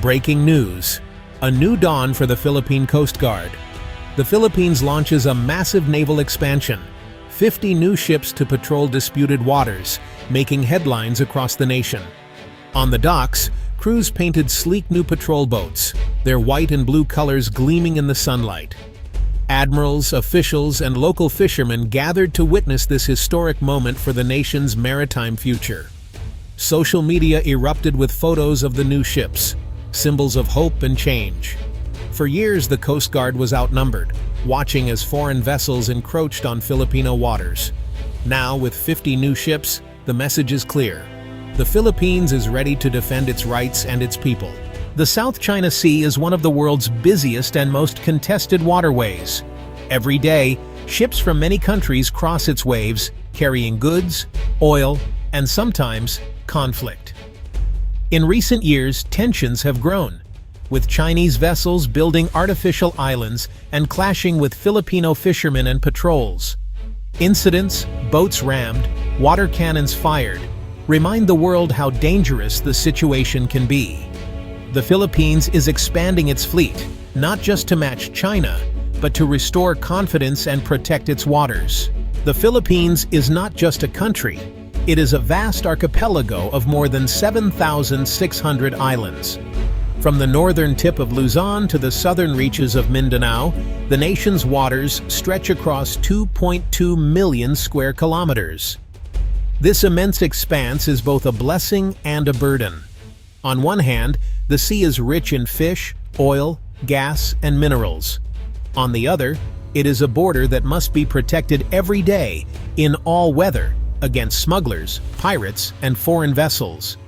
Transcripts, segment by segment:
Breaking news. A new dawn for the Philippine Coast Guard. The Philippines launches a massive naval expansion. 50 new ships to patrol disputed waters, making headlines across the nation. On the docks, crews painted sleek new patrol boats, their white and blue colors gleaming in the sunlight. Admirals, officials, and local fishermen gathered to witness this historic moment for the nation's maritime future. Social media erupted with photos of the new ships, symbols of hope and change. For years, the Coast Guard was outnumbered, watching as foreign vessels encroached on Filipino waters. Now, with 50 new ships, the message is clear. The Philippines is ready to defend its rights and its people. The South China Sea is one of the world's busiest and most contested waterways. Every day, ships from many countries cross its waves, carrying goods, oil, and sometimes conflict. In recent years, tensions have grown, with Chinese vessels building artificial islands and clashing with Filipino fishermen and patrols. Incidents, boats rammed, water cannons fired, remind the world how dangerous the situation can be. The Philippines is expanding its fleet, not just to match China, but to restore confidence and protect its waters. The Philippines is not just a country, it is a vast archipelago of more than 7,600 islands. From the northern tip of Luzon to the southern reaches of Mindanao, the nation's waters stretch across 2.2 million square kilometers. This immense expanse is both a blessing and a burden. On one hand, the sea is rich in fish, oil, gas, and minerals. On the other, it is a border that must be protected every day, in all weather, against smugglers, pirates, and foreign vessels.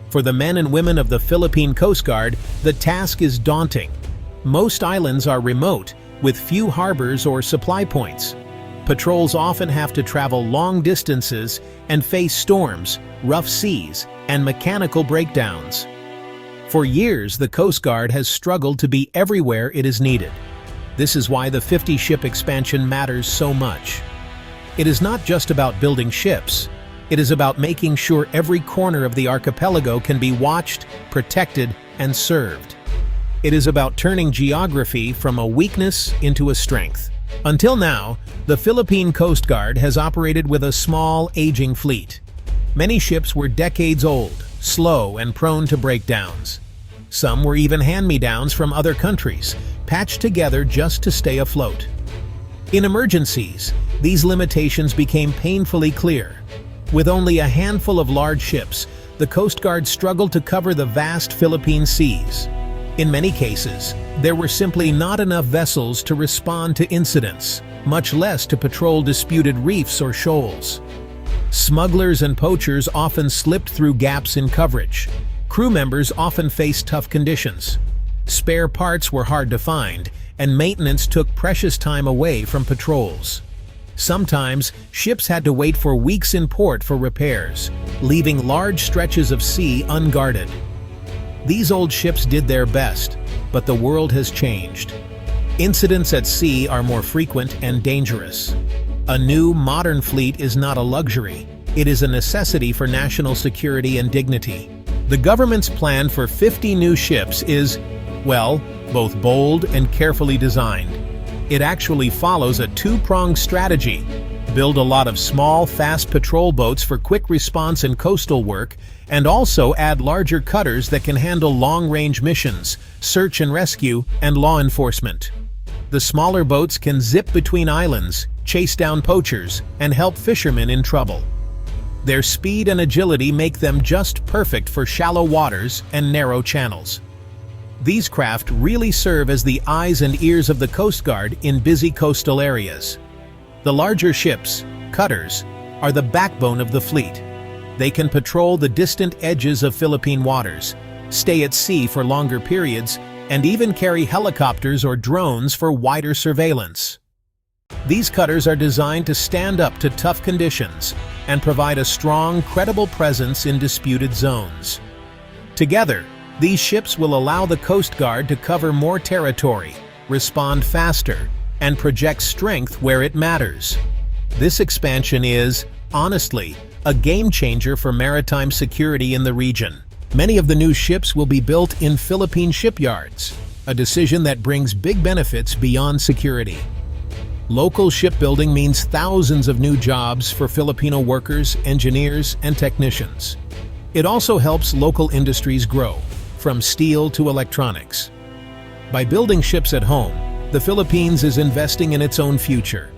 For the men and women of the Philippine Coast Guard, the task is daunting. Most islands are remote, with few harbors or supply points. Patrols often have to travel long distances and face storms, rough seas, and mechanical breakdowns. For years, the Coast Guard has struggled to be everywhere it is needed. This is why the 50-ship expansion matters so much. It is not just about building ships. It is about making sure every corner of the archipelago can be watched, protected, and served. It is about turning geography from a weakness into a strength. Until now, the Philippine Coast Guard has operated with a small, aging fleet. Many ships were decades old, slow, and prone to breakdowns. Some were even hand-me-downs from other countries, patched together just to stay afloat. In emergencies, these limitations became painfully clear. With only a handful of large ships, the Coast Guard struggled to cover the vast Philippine seas. In many cases, there were simply not enough vessels to respond to incidents, much less to patrol disputed reefs or shoals. Smugglers and poachers often slipped through gaps in coverage. Crew members often faced tough conditions. Spare parts were hard to find, and maintenance took precious time away from patrols. Sometimes, ships had to wait for weeks in port for repairs, leaving large stretches of sea unguarded. These old ships did their best, but the world has changed. Incidents at sea are more frequent and dangerous. A new, modern fleet is not a luxury. It is a necessity for national security and dignity. The government's plan for 50 new ships is, well, both bold and carefully designed. It actually follows a two-pronged strategy. Build a lot of small, fast patrol boats for quick response and coastal work, and also add larger cutters that can handle long-range missions, search and rescue, and law enforcement. The smaller boats can zip between islands, chase down poachers, and help fishermen in trouble. Their speed and agility make them just perfect for shallow waters and narrow channels. These craft really serve as the eyes and ears of the Coast Guard in busy coastal areas. The larger ships, cutters, are the backbone of the fleet. They can patrol the distant edges of Philippine waters, stay at sea for longer periods, and even carry helicopters or drones for wider surveillance. These cutters are designed to stand up to tough conditions and provide a strong, credible presence in disputed zones. Together, these ships will allow the Coast Guard to cover more territory, respond faster, and project strength where it matters. This expansion is, honestly, a game changer for maritime security in the region. Many of the new ships will be built in Philippine shipyards, a decision that brings big benefits beyond security. Local shipbuilding means thousands of new jobs for Filipino workers, engineers, and technicians. It also helps local industries grow, from steel to electronics. By building ships at home, the Philippines is investing in its own future.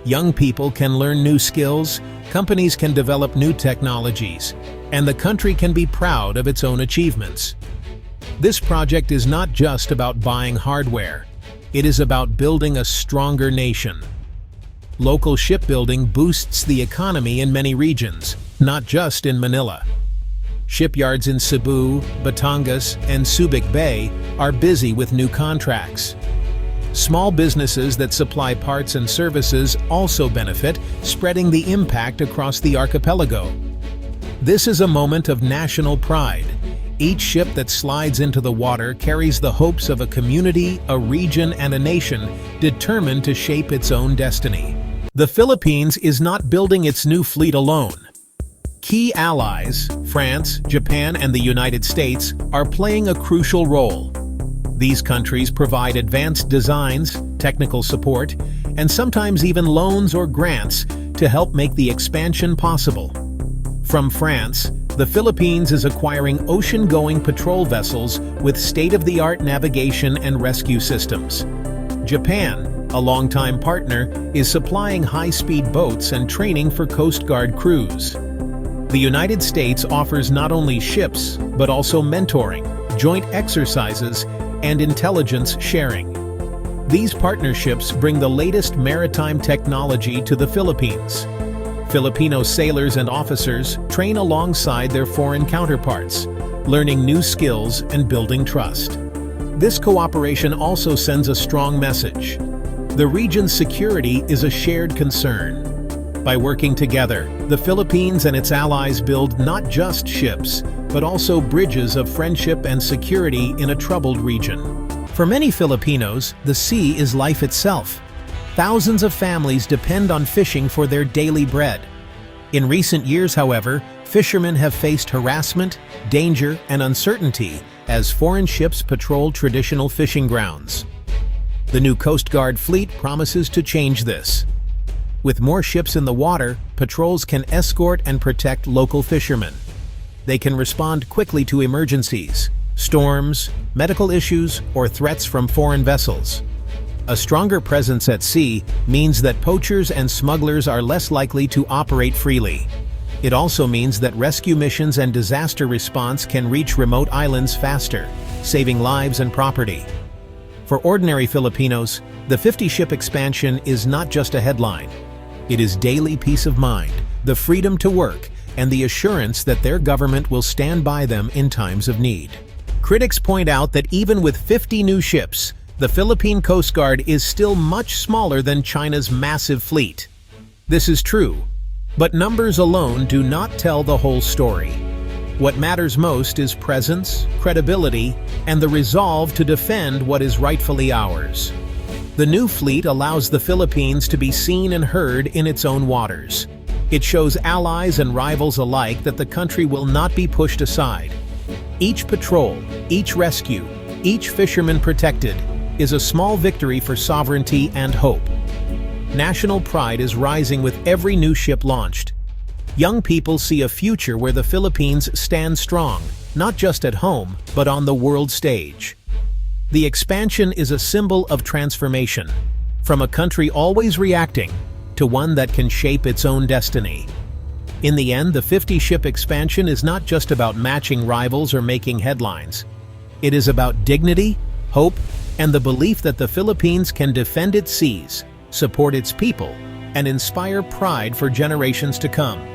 Young people can learn new skills, companies can develop new technologies, and the country can be proud of its own achievements. This project is not just about buying hardware. It is about building a stronger nation. Local shipbuilding boosts the economy in many regions, not just in Manila. Shipyards in Cebu, Batangas, and Subic Bay are busy with new contracts. Small businesses that supply parts and services also benefit, spreading the impact across the archipelago. This is a moment of national pride. Each ship that slides into the water carries the hopes of a community, a region, and a nation determined to shape its own destiny. The Philippines is not building its new fleet alone. Key allies, France, Japan, and the United States, are playing a crucial role. These countries provide advanced designs, technical support, and sometimes even loans or grants to help make the expansion possible. From France, the Philippines is acquiring ocean-going patrol vessels with state-of-the-art navigation and rescue systems. Japan, a longtime partner, is supplying high-speed boats and training for Coast Guard crews. The United States offers not only ships, but also mentoring, joint exercises, and intelligence sharing. These partnerships bring the latest maritime technology to the Philippines. Filipino sailors and officers train alongside their foreign counterparts, learning new skills and building trust. This cooperation also sends a strong message. The region's security is a shared concern. By working together, the Philippines and its allies build not just ships, but also bridges of friendship and security in a troubled region. For many Filipinos, the sea is life itself. Thousands of families depend on fishing for their daily bread. In recent years, however, fishermen have faced harassment, danger, and uncertainty as foreign ships patrol traditional fishing grounds. The new Coast Guard fleet promises to change this. With more ships in the water, patrols can escort and protect local fishermen. They can respond quickly to emergencies, storms, medical issues, or threats from foreign vessels. A stronger presence at sea means that poachers and smugglers are less likely to operate freely. It also means that rescue missions and disaster response can reach remote islands faster, saving lives and property. For ordinary Filipinos, the 50-ship expansion is not just a headline. It is daily peace of mind, the freedom to work, and the assurance that their government will stand by them in times of need. Critics point out that even with 50 new ships, the Philippine Coast Guard is still much smaller than China's massive fleet. This is true, but numbers alone do not tell the whole story. What matters most is presence, credibility, and the resolve to defend what is rightfully ours. The new fleet allows the Philippines to be seen and heard in its own waters. It shows allies and rivals alike that the country will not be pushed aside. Each patrol, each rescue, each fisherman protected is a small victory for sovereignty and hope. National pride is rising with every new ship launched. Young people see a future where the Philippines stand strong, not just at home, but on the world stage. The expansion is a symbol of transformation, from a country always reacting to one that can shape its own destiny. In the end, the 50-ship expansion is not just about matching rivals or making headlines. It is about dignity, hope, and the belief that the Philippines can defend its seas, support its people, and inspire pride for generations to come.